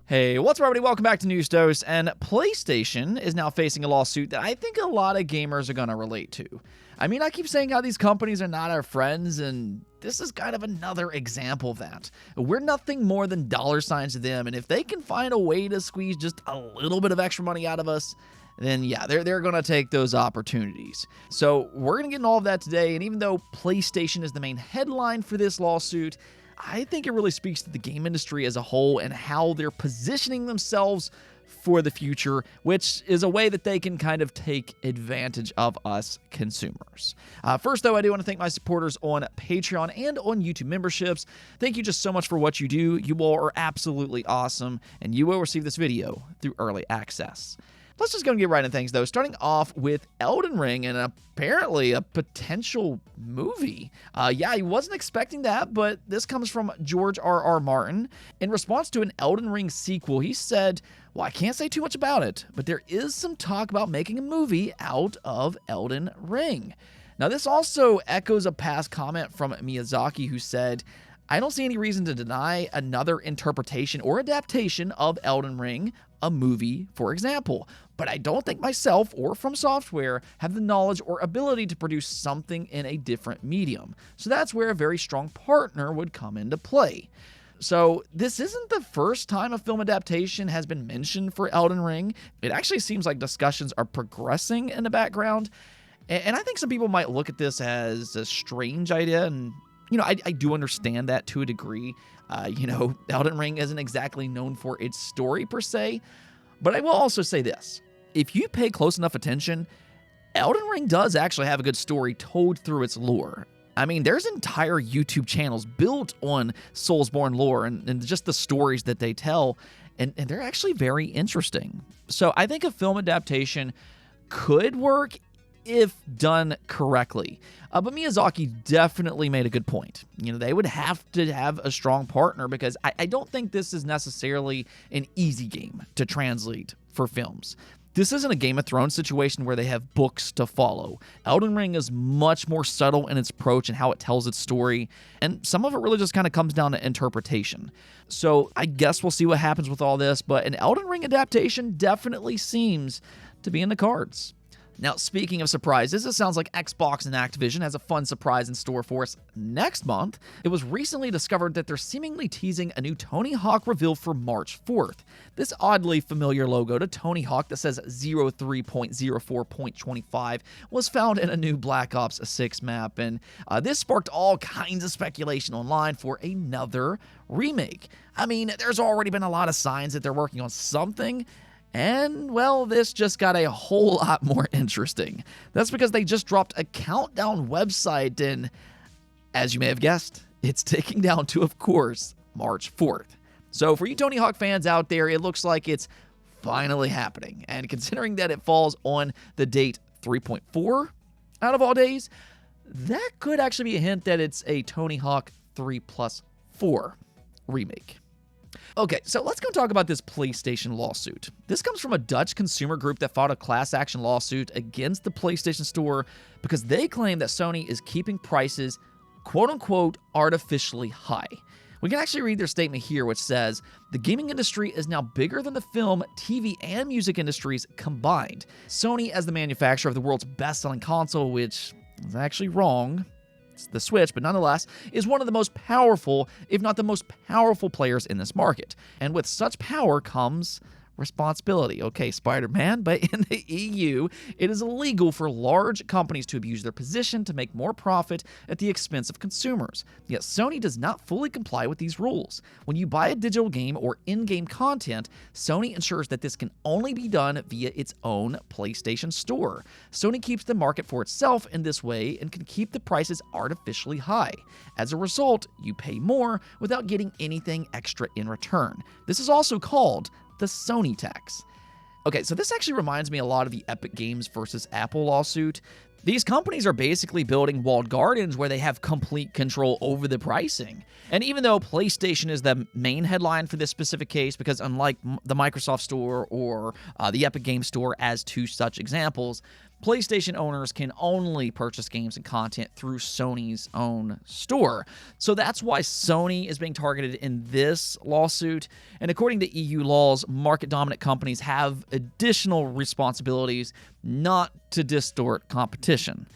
Hey, what's up, everybody? Welcome back to News Dose. And PlayStation is now facing a lawsuit that I think a lot of gamers are going to relate to. I mean, I keep saying how these companies are not our friends, and this is kind of another example of that. We're nothing more than dollar signs to them, and if they can find a way to squeeze just a little bit of extra money out of us, then yeah, they're going to take those opportunities. So we're going to get into all of that today, and even though PlayStation is the main headline for this lawsuit, I think it really speaks to the game industry as a whole and how they're positioning themselves for the future, which is a way that they can kind of take advantage of us consumers. First, though, I do want to thank my supporters on Patreon and on YouTube memberships. Thank you just so much for what you do. You all are absolutely awesome, and you will receive this video through early access. Let's just go and get right into things, though, starting off with Elden Ring and apparently a potential movie. Yeah, I wasn't expecting that, but this comes from George R.R. Martin. In response to an Elden Ring sequel, he said, well, I can't say too much about it, but there is some talk about making a movie out of Elden Ring. Now, this also echoes a past comment from Miyazaki, who said, I don't see any reason to deny another interpretation or adaptation of Elden Ring, a movie, for example. But I don't think myself or From Software have the knowledge or ability to produce something in a different medium. So that's where a very strong partner would come into play. So this isn't the first time a film adaptation has been mentioned for Elden Ring. It actually seems like discussions are progressing in the background. And I think some people might look at this as a strange idea, and I do understand that to a degree. Elden Ring isn't exactly known for its story per se, but I will also say this. If you pay close enough attention, Elden Ring does actually have a good story told through its lore. I mean, there's entire YouTube channels built on Soulsborne lore and just the stories that they tell, and they're actually very interesting. So I think a film adaptation could work if done correctly. But Miyazaki definitely made a good point. They would have to have a strong partner because I don't think this is necessarily an easy game to translate for films. This isn't a Game of Thrones situation where they have books to follow. Elden Ring is much more subtle in its approach and how it tells its story, and some of it really just kind of comes down to interpretation. So I guess we'll see what happens with all this, but an Elden Ring adaptation definitely seems to be in the cards. Now, speaking of surprises, it sounds like Xbox and Activision has a fun surprise in store for us next month. It was recently discovered that they're seemingly teasing a new Tony Hawk reveal for March 4th. This oddly familiar logo to Tony Hawk that says 03.04.25 was found in a new Black Ops 6 map, and this sparked all kinds of speculation online for another remake. I mean, there's already been a lot of signs that they're working on something, and, well, this just got a whole lot more interesting. That's because they just dropped a countdown website, and as you may have guessed, it's ticking down to, of course, March 4th. So for you Tony Hawk fans out there, it looks like it's finally happening. And considering that it falls on the date 3.4 out of all days, that could actually be a hint that it's a Tony Hawk 3+4 remake. Okay, so let's go talk about this PlayStation lawsuit. This comes from a Dutch consumer group that filed a class action lawsuit against the PlayStation Store because they claim that Sony is keeping prices, quote-unquote, artificially high. We can actually read their statement here, which says, the gaming industry is now bigger than the film, TV, and music industries combined. Sony, as the manufacturer of the world's best-selling console, which is actually wrong, it's the Switch, but nonetheless, is one of the most powerful, if not the most powerful players in this market. And with such power comes responsibility. Okay, Spider-Man, but in the EU, it is illegal for large companies to abuse their position to make more profit at the expense of consumers. Yet Sony does not fully comply with these rules. When you buy a digital game or in-game content, Sony ensures that this can only be done via its own PlayStation Store. Sony keeps the market for itself in this way and can keep the prices artificially high. As a result, you pay more without getting anything extra in return. This is also called the Sony tax. Okay, so this actually reminds me a lot of the Epic Games versus Apple lawsuit. These companies are basically building walled gardens where they have complete control over the pricing. And even though PlayStation is the main headline for this specific case, because unlike the Microsoft Store or the Epic Games Store as two such examples, PlayStation owners can only purchase games and content through Sony's own store. So that's why Sony is being targeted in this lawsuit. And according to EU laws, market-dominant companies have additional responsibilities not to distort competition.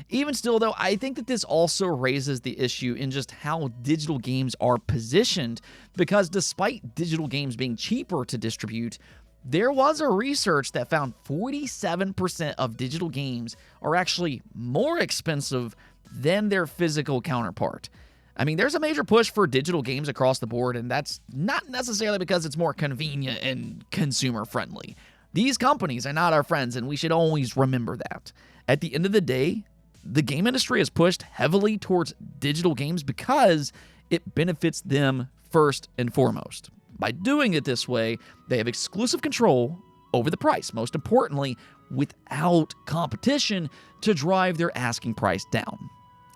Even still, though, I think that this also raises the issue in just how digital games are positioned, because despite digital games being cheaper to distribute, there was a research that found 47% of digital games are actually more expensive than their physical counterpart. I mean, there's a major push for digital games across the board, and that's not necessarily because it's more convenient and consumer-friendly. These companies are not our friends, and we should always remember that. At the end of the day, the game industry has pushed heavily towards digital games because it benefits them first and foremost. By doing it this way, they have exclusive control over the price, most importantly, without competition to drive their asking price down.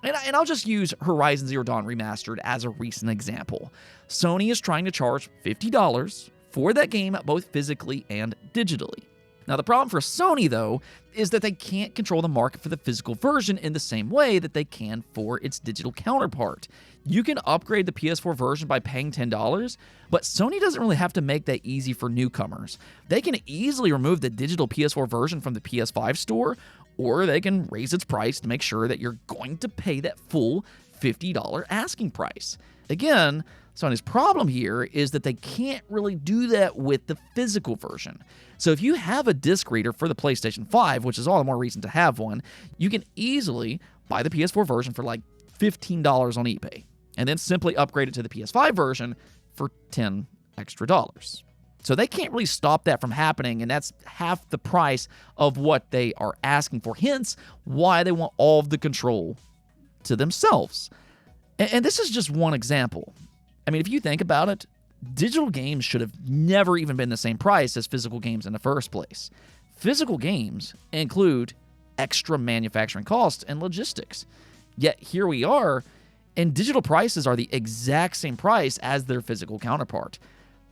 And I'll just use Horizon Zero Dawn Remastered as a recent example. Sony is trying to charge $50 for that game, both physically and digitally. Now, the problem for Sony, though, is that they can't control the market for the physical version in the same way that they can for its digital counterpart. You can upgrade the PS4 version by paying $10, but Sony doesn't really have to make that easy for newcomers. They can easily remove the digital PS4 version from the PS5 store, or they can raise its price to make sure that you're going to pay that full $50 asking price. Again, Sony's problem here is that they can't really do that with the physical version. So if you have a disc reader for the PlayStation 5, which is all the more reason to have one, you can easily buy the PS4 version for like $15 on eBay, and then simply upgrade it to the PS5 version for $10 extra. So they can't really stop that from happening, and that's half the price of what they are asking for, hence why they want all of the control to themselves. And this is just one example. I mean, if you think about it, digital games should have never even been the same price as physical games in the first place. Physical games include extra manufacturing costs and logistics. Yet here we are, and digital prices are the exact same price as their physical counterpart.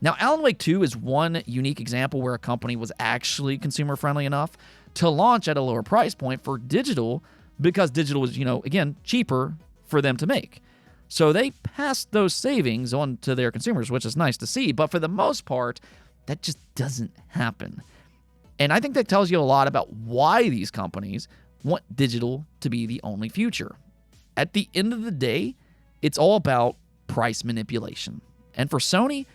Now, Alan Wake 2 is one unique example where a company was actually consumer-friendly enough to launch at a lower price point for digital because digital was, again, cheaper for them to make. So they passed those savings on to their consumers, which is nice to see. But for the most part, that just doesn't happen. And I think that tells you a lot about why these companies want digital to be the only future. At the end of the day, it's all about price manipulation. And for Sony,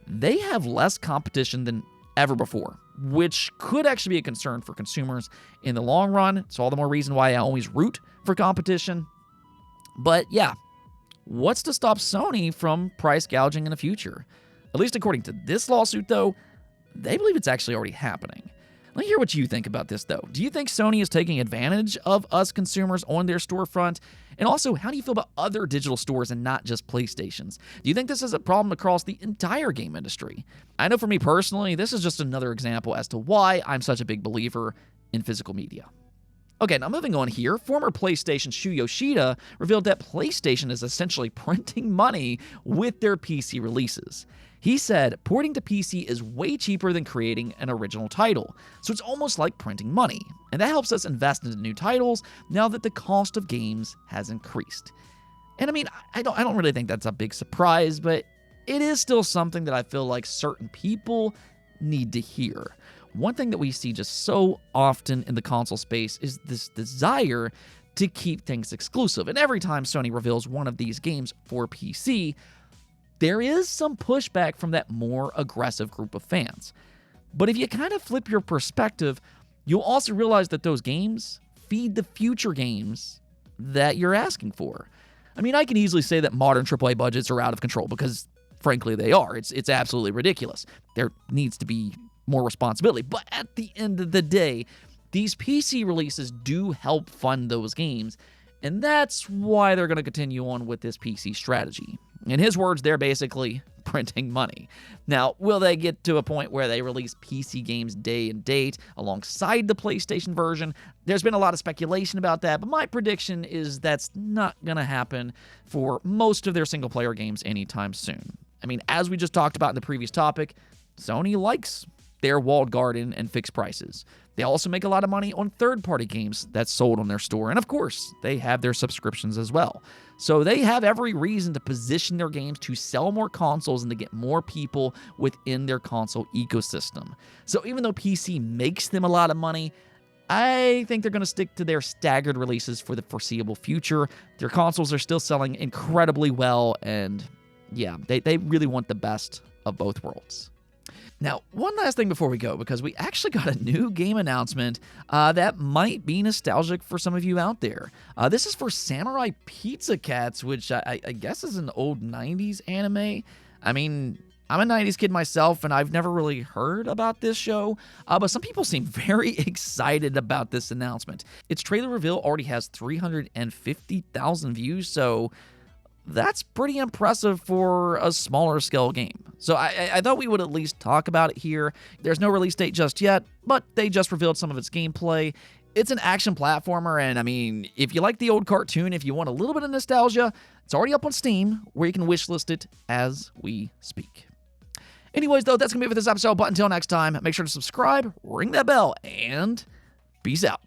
they have less competition than ever before, which could actually be a concern for consumers in the long run. It's all the more reason why I always root for competition. But yeah, what's to stop Sony from price gouging in the future? At least according to this lawsuit, though, they believe it's actually already happening. Let me hear what you think about this, though. Do you think Sony is taking advantage of us consumers on their storefront? And also, how do you feel about other digital stores and not just PlayStations? Do you think this is a problem across the entire game industry? I know for me personally, this is just another example as to why I'm such a big believer in physical media. Okay, now moving on here, former PlayStation Shu Yoshida revealed that PlayStation is essentially printing money with their PC releases. He said, porting to PC is way cheaper than creating an original title, so it's almost like printing money, and that helps us invest into new titles now that the cost of games has increased. And I mean, I don't really think that's a big surprise, but it is still something that I feel like certain people need to hear. One thing that we see just so often in the console space is this desire to keep things exclusive. And every time Sony reveals one of these games for PC, there is some pushback from that more aggressive group of fans. But if you kind of flip your perspective, you'll also realize that those games feed the future games that you're asking for. I mean, I can easily say that modern AAA budgets are out of control because, frankly, they are. It's absolutely ridiculous. There needs to be more responsibility. But at the end of the day, these PC releases do help fund those games, and that's why they're going to continue on with this PC strategy. In his words, they're basically printing money. Now, will they get to a point where they release PC games day and date alongside the PlayStation version? There's been a lot of speculation about that, but my prediction is that's not going to happen for most of their single-player games anytime soon. I mean, as we just talked about in the previous topic, Sony likes their walled garden and fixed prices. They also make a lot of money on third-party games that's sold on their store. And of course, they have their subscriptions as well. So they have every reason to position their games to sell more consoles and to get more people within their console ecosystem. So even though PC makes them a lot of money, I think they're going to stick to their staggered releases for the foreseeable future. Their consoles are still selling incredibly well, and yeah, they really want the best of both worlds. Now, one last thing before we go, because we actually got a new game announcement that might be nostalgic for some of you out there. This is for Samurai Pizza Cats, which I guess is an old 90s anime. I mean, I'm a 90s kid myself, and I've never really heard about this show, but some people seem very excited about this announcement. Its trailer reveal already has 350,000 views, so that's pretty impressive for a smaller scale game. So I thought we would at least talk about it here. There's no release date just yet, but they just revealed some of its gameplay. It's an action platformer, and I mean, if you like the old cartoon, if you want a little bit of nostalgia, it's already up on Steam, where you can wishlist it as we speak. Anyways, though, that's going to be it for this episode, but until next time, make sure to subscribe, ring that bell, and peace out.